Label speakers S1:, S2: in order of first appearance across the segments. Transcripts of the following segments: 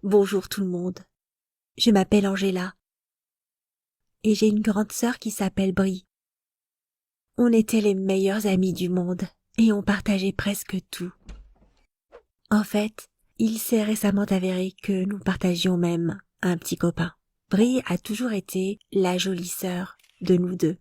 S1: Bonjour tout le monde. Je m'appelle Angela. Et j'ai une grande sœur qui s'appelle Brie. On était les meilleures amies du monde et on partageait presque tout. En fait, il s'est récemment avéré que nous partagions même un petit copain. Brie a toujours été la jolie sœur de nous deux.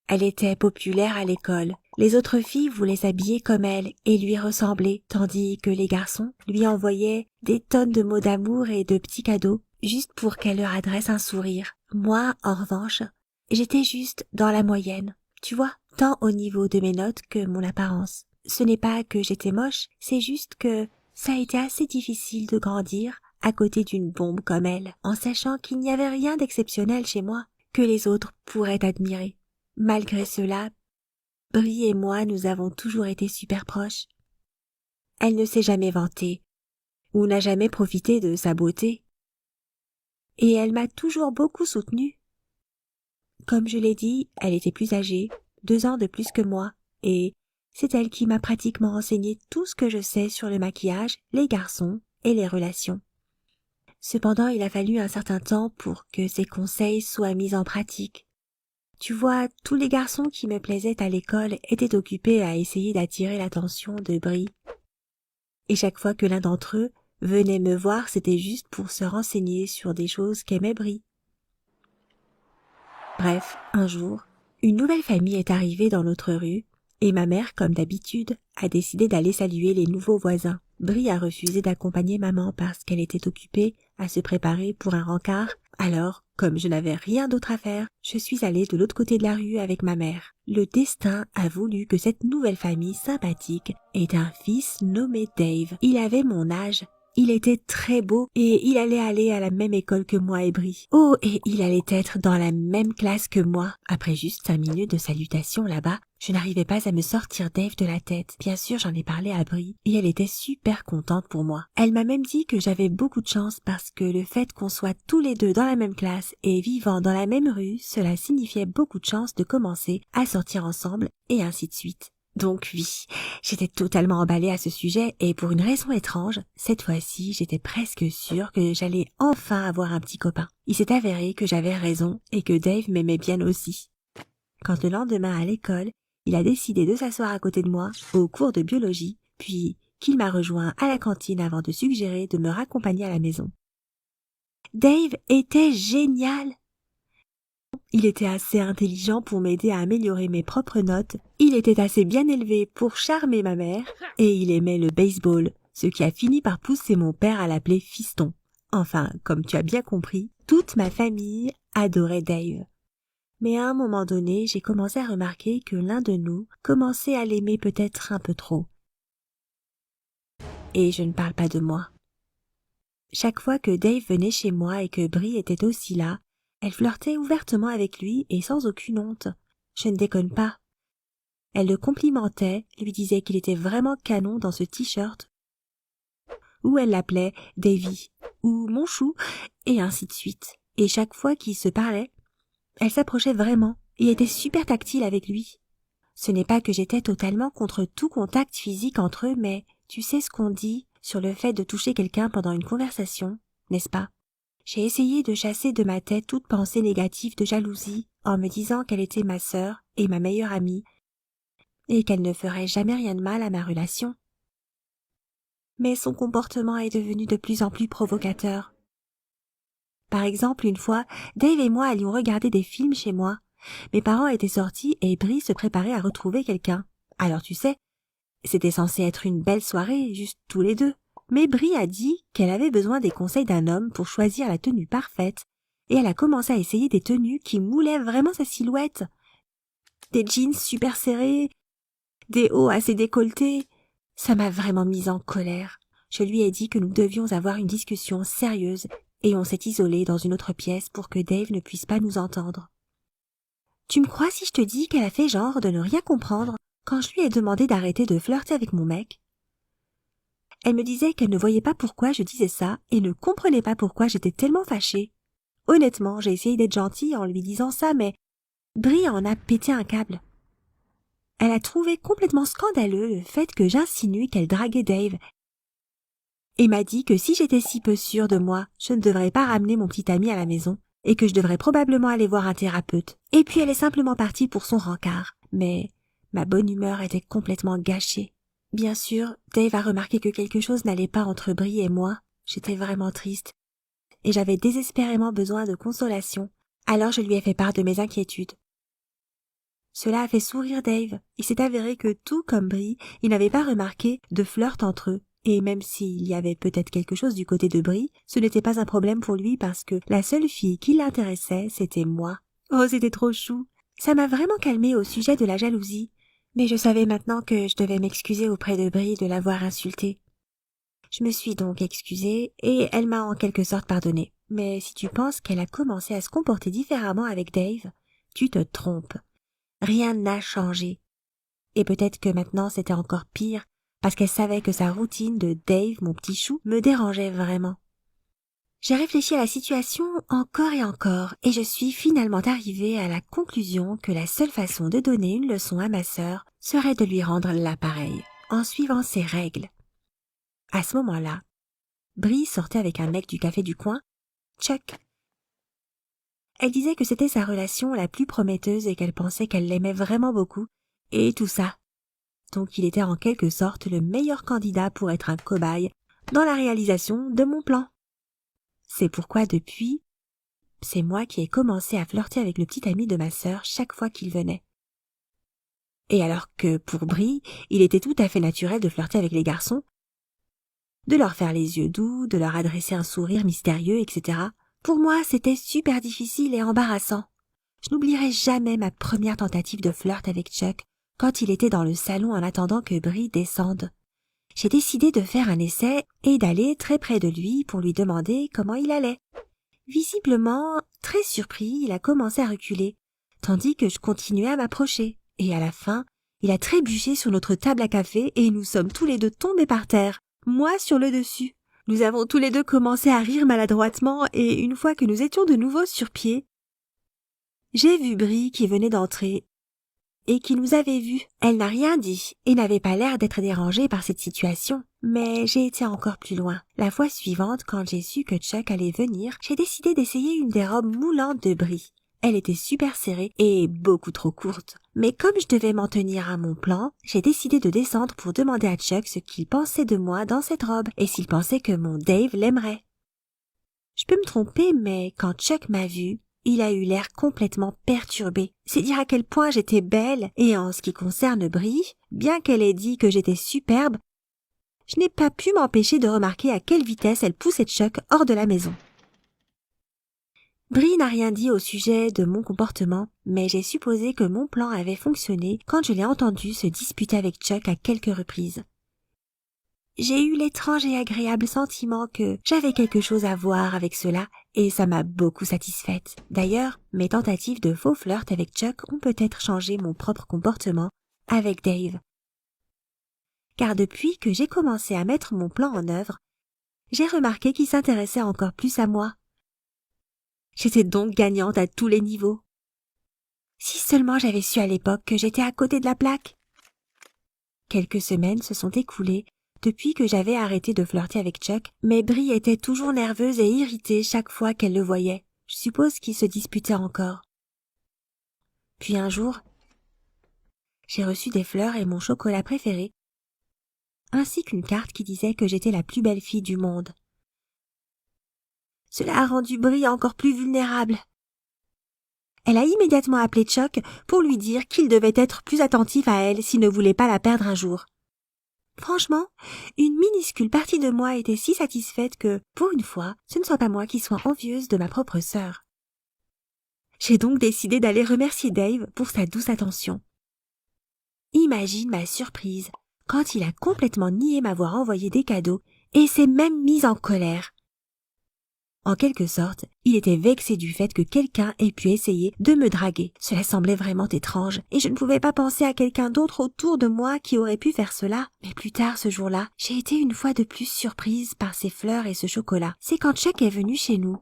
S1: Elle était populaire à l'école. Les autres filles voulaient s'habiller comme elle et lui ressembler, tandis que les garçons lui envoyaient des tonnes de mots d'amour et de petits cadeaux, juste pour qu'elle leur adresse un sourire. Moi, en revanche, j'étais juste dans la moyenne, tu vois, tant au niveau de mes notes que mon apparence. Ce n'est pas que j'étais moche, c'est juste que ça a été assez difficile de grandir à côté d'une bombe comme elle, en sachant qu'il n'y avait rien d'exceptionnel chez moi que les autres pourraient admirer. Malgré cela, Brie et moi, nous avons toujours été super proches. Elle ne s'est jamais vantée, ou n'a jamais profité de sa beauté. Et elle m'a toujours beaucoup soutenue. Comme je l'ai dit, elle était plus âgée, 2 ans de plus que moi, et c'est elle qui m'a pratiquement enseigné tout ce que je sais sur le maquillage, les garçons et les relations. Cependant, il a fallu un certain temps pour que ses conseils soient mis en pratique. Tu vois, tous les garçons qui me plaisaient à l'école étaient occupés à essayer d'attirer l'attention de Brie. Et chaque fois que l'un d'entre eux venait me voir, c'était juste pour se renseigner sur des choses qu'aimait Brie. Bref, un jour, une nouvelle famille est arrivée dans notre rue, et ma mère, comme d'habitude, a décidé d'aller saluer les nouveaux voisins. Brie a refusé d'accompagner maman parce qu'elle était occupée à se préparer pour un rencard. Alors, comme je n'avais rien d'autre à faire, je suis allée de l'autre côté de la rue avec ma mère. Le destin a voulu que cette nouvelle famille sympathique ait un fils nommé Dave. Il avait mon âge. Il était très beau et il allait aller à la même école que moi et Brie. Oh, et il allait être dans la même classe que moi. Après juste 5 minutes de salutation là-bas, je n'arrivais pas à me sortir Dave de la tête. Bien sûr, j'en ai parlé à Brie et elle était super contente pour moi. Elle m'a même dit que j'avais beaucoup de chance parce que le fait qu'on soit tous les deux dans la même classe et vivant dans la même rue, cela signifiait beaucoup de chance de commencer à sortir ensemble et ainsi de suite. Donc oui, j'étais totalement emballée à ce sujet et pour une raison étrange, cette fois-ci, j'étais presque sûre que j'allais enfin avoir un petit copain. Il s'est avéré que j'avais raison et que Dave m'aimait bien aussi. Quand le lendemain à l'école, il a décidé de s'asseoir à côté de moi au cours de biologie, puis qu'il m'a rejoint à la cantine avant de suggérer de me raccompagner à la maison. Dave était génial! Il était assez intelligent pour m'aider à améliorer mes propres notes, il était assez bien élevé pour charmer ma mère, et il aimait le baseball, ce qui a fini par pousser mon père à l'appeler fiston. Enfin, comme tu as bien compris, toute ma famille adorait Dave. Mais à un moment donné, j'ai commencé à remarquer que l'un de nous commençait à l'aimer peut-être un peu trop. Et je ne parle pas de moi. Chaque fois que Dave venait chez moi et que Brie était aussi là, elle flirtait ouvertement avec lui et sans aucune honte. Je ne déconne pas. Elle le complimentait, lui disait qu'il était vraiment canon dans ce t-shirt, ou elle l'appelait Davy, ou mon chou, et ainsi de suite. Et chaque fois qu'ils se parlaient, elle s'approchait vraiment et était super tactile avec lui. Ce n'est pas que j'étais totalement contre tout contact physique entre eux, mais tu sais ce qu'on dit sur le fait de toucher quelqu'un pendant une conversation, n'est-ce pas? J'ai essayé de chasser de ma tête toute pensée négative de jalousie en me disant qu'elle était ma sœur et ma meilleure amie et qu'elle ne ferait jamais rien de mal à ma relation. Mais son comportement est devenu de plus en plus provocateur. Par exemple, une fois, Dave et moi allions regarder des films chez moi. Mes parents étaient sortis et Brie se préparait à retrouver quelqu'un. Alors tu sais, c'était censé être une belle soirée, juste tous les deux. Mais Brie a dit qu'elle avait besoin des conseils d'un homme pour choisir la tenue parfaite, et elle a commencé à essayer des tenues qui moulaient vraiment sa silhouette. Des jeans super serrés, des hauts assez décolletés. Ça m'a vraiment mise en colère. Je lui ai dit que nous devions avoir une discussion sérieuse, et on s'est isolé dans une autre pièce pour que Dave ne puisse pas nous entendre. Tu me crois si je te dis qu'elle a fait genre de ne rien comprendre quand je lui ai demandé d'arrêter de flirter avec mon mec? Elle me disait qu'elle ne voyait pas pourquoi je disais ça et ne comprenait pas pourquoi j'étais tellement fâchée. Honnêtement, j'ai essayé d'être gentille en lui disant ça, mais Brie en a pété un câble. Elle a trouvé complètement scandaleux le fait que j'insinue qu'elle draguait Dave. et m'a dit que si j'étais si peu sûre de moi, je ne devrais pas ramener mon petit ami à la maison et que je devrais probablement aller voir un thérapeute. Et puis elle est simplement partie pour son rencard. Mais ma bonne humeur était complètement gâchée. Bien sûr, Dave a remarqué que quelque chose n'allait pas entre Brie et moi. J'étais vraiment triste et j'avais désespérément besoin de consolation. Alors je lui ai fait part de mes inquiétudes. Cela a fait sourire Dave. Il s'est avéré que tout comme Brie, il n'avait pas remarqué de flirt entre eux. Et même s'il y avait peut-être quelque chose du côté de Brie, ce n'était pas un problème pour lui parce que la seule fille qui l'intéressait, c'était moi. Oh, c'était trop chou. Ça m'a vraiment calmée au sujet de la jalousie. Mais je savais maintenant que je devais m'excuser auprès de Brie de l'avoir insultée. Je me suis donc excusée et elle m'a en quelque sorte pardonné. Mais si tu penses qu'elle a commencé à se comporter différemment avec Dave, tu te trompes. Rien n'a changé. Et peut-être que maintenant c'était encore pire, parce qu'elle savait que sa routine de Dave, mon petit chou, me dérangeait vraiment. J'ai réfléchi à la situation encore et encore, et je suis finalement arrivée à la conclusion que la seule façon de donner une leçon à ma sœur serait de lui rendre l'appareil, en suivant ses règles. À ce moment-là, Brie sortait avec un mec du café du coin, Chuck. Elle disait que c'était sa relation la plus prometteuse et qu'elle pensait qu'elle l'aimait vraiment beaucoup, et tout ça. Donc il était en quelque sorte le meilleur candidat pour être un cobaye dans la réalisation de mon plan. C'est pourquoi depuis, c'est moi qui ai commencé à flirter avec le petit ami de ma sœur chaque fois qu'il venait. Et alors que pour Brie, il était tout à fait naturel de flirter avec les garçons, de leur faire les yeux doux, de leur adresser un sourire mystérieux, etc. Pour moi, c'était super difficile et embarrassant. Je n'oublierai jamais ma première tentative de flirt avec Chuck quand il était dans le salon en attendant que Brie descende. J'ai décidé de faire un essai et d'aller très près de lui pour lui demander comment il allait. Visiblement, très surpris, il a commencé à reculer, tandis que je continuais à m'approcher. Et à la fin, il a trébuché sur notre table à café et nous sommes tous les deux tombés par terre, moi sur le dessus. Nous avons tous les deux commencé à rire maladroitement et une fois que nous étions de nouveau sur pied, j'ai vu Brie qui venait d'entrer et qui nous avait vus. Elle n'a rien dit et n'avait pas l'air d'être dérangée par cette situation. Mais j'ai été encore plus loin. La fois suivante, quand j'ai su que Chuck allait venir, j'ai décidé d'essayer une des robes moulantes de Brie. Elle était super serrée et beaucoup trop courte. Mais comme je devais m'en tenir à mon plan, j'ai décidé de descendre pour demander à Chuck ce qu'il pensait de moi dans cette robe et s'il pensait que mon Dave l'aimerait. Je peux me tromper, mais quand Chuck m'a vue, il a eu l'air complètement perturbé. C'est dire à quel point j'étais belle, et en ce qui concerne Brie, bien qu'elle ait dit que j'étais superbe, je n'ai pas pu m'empêcher de remarquer à quelle vitesse elle poussait Chuck hors de la maison. Brie n'a rien dit au sujet de mon comportement, mais j'ai supposé que mon plan avait fonctionné quand je l'ai entendu se disputer avec Chuck à quelques reprises. J'ai eu l'étrange et agréable sentiment que j'avais quelque chose à voir avec cela, et ça m'a beaucoup satisfaite. D'ailleurs, mes tentatives de faux flirt avec Chuck ont peut-être changé mon propre comportement avec Dave. Car depuis que j'ai commencé à mettre mon plan en œuvre, j'ai remarqué qu'il s'intéressait encore plus à moi. J'étais donc gagnante à tous les niveaux. Si seulement j'avais su à l'époque que j'étais à côté de la plaque. Quelques semaines se sont écoulées depuis que j'avais arrêté de flirter avec Chuck, mais Brie était toujours nerveuse et irritée chaque fois qu'elle le voyait. Je suppose qu'ils se disputaient encore. Puis un jour, j'ai reçu des fleurs et mon chocolat préféré, ainsi qu'une carte qui disait que j'étais la plus belle fille du monde. Cela a rendu Brie encore plus vulnérable. Elle a immédiatement appelé Chuck pour lui dire qu'il devait être plus attentif à elle s'il ne voulait pas la perdre un jour. Franchement, une minuscule partie de moi était si satisfaite que, pour une fois, ce ne soit pas moi qui sois envieuse de ma propre sœur. J'ai donc décidé d'aller remercier Dave pour sa douce attention. Imagine ma surprise quand il a complètement nié m'avoir envoyé des cadeaux et s'est même mis en colère. En quelque sorte, il était vexé du fait que quelqu'un ait pu essayer de me draguer. Cela semblait vraiment étrange, et je ne pouvais pas penser à quelqu'un d'autre autour de moi qui aurait pu faire cela. Mais plus tard ce jour-là, j'ai été une fois de plus surprise par ces fleurs et ce chocolat. C'est quand Chuck est venu chez nous.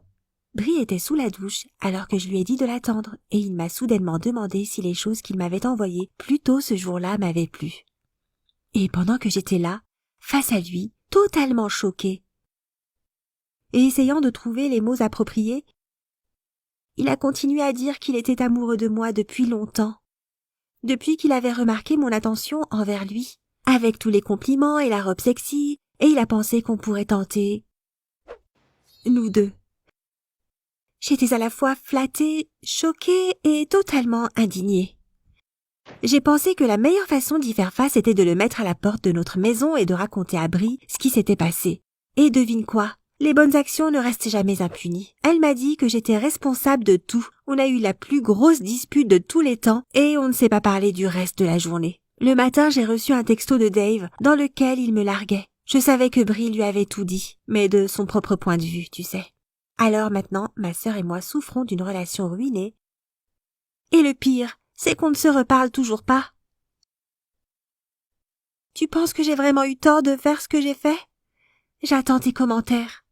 S1: Brie était sous la douche alors que je lui ai dit de l'attendre, et il m'a soudainement demandé si les choses qu'il m'avait envoyées plus tôt ce jour-là m'avaient plu. Et pendant que j'étais là, face à lui, totalement choqué. Et essayant de trouver les mots appropriés, il a continué à dire qu'il était amoureux de moi depuis longtemps, depuis qu'il avait remarqué mon attention envers lui, avec tous les compliments et la robe sexy, et il a pensé qu'on pourrait tenter nous deux. J'étais à la fois flattée, choquée et totalement indignée. J'ai pensé que la meilleure façon d'y faire face était de le mettre à la porte de notre maison et de raconter à Brie ce qui s'était passé. Et devine quoi? Les bonnes actions ne restent jamais impunies. Elle m'a dit que j'étais responsable de tout. On a eu la plus grosse dispute de tous les temps et on ne s'est pas parlé du reste de la journée. Le matin, j'ai reçu un texto de Dave dans lequel il me larguait. Je savais que Brie lui avait tout dit, mais de son propre point de vue, tu sais. Alors maintenant, ma sœur et moi souffrons d'une relation ruinée. Et le pire, c'est qu'on ne se reparle toujours pas. Tu penses que j'ai vraiment eu tort de faire ce que j'ai fait? J'attends tes commentaires.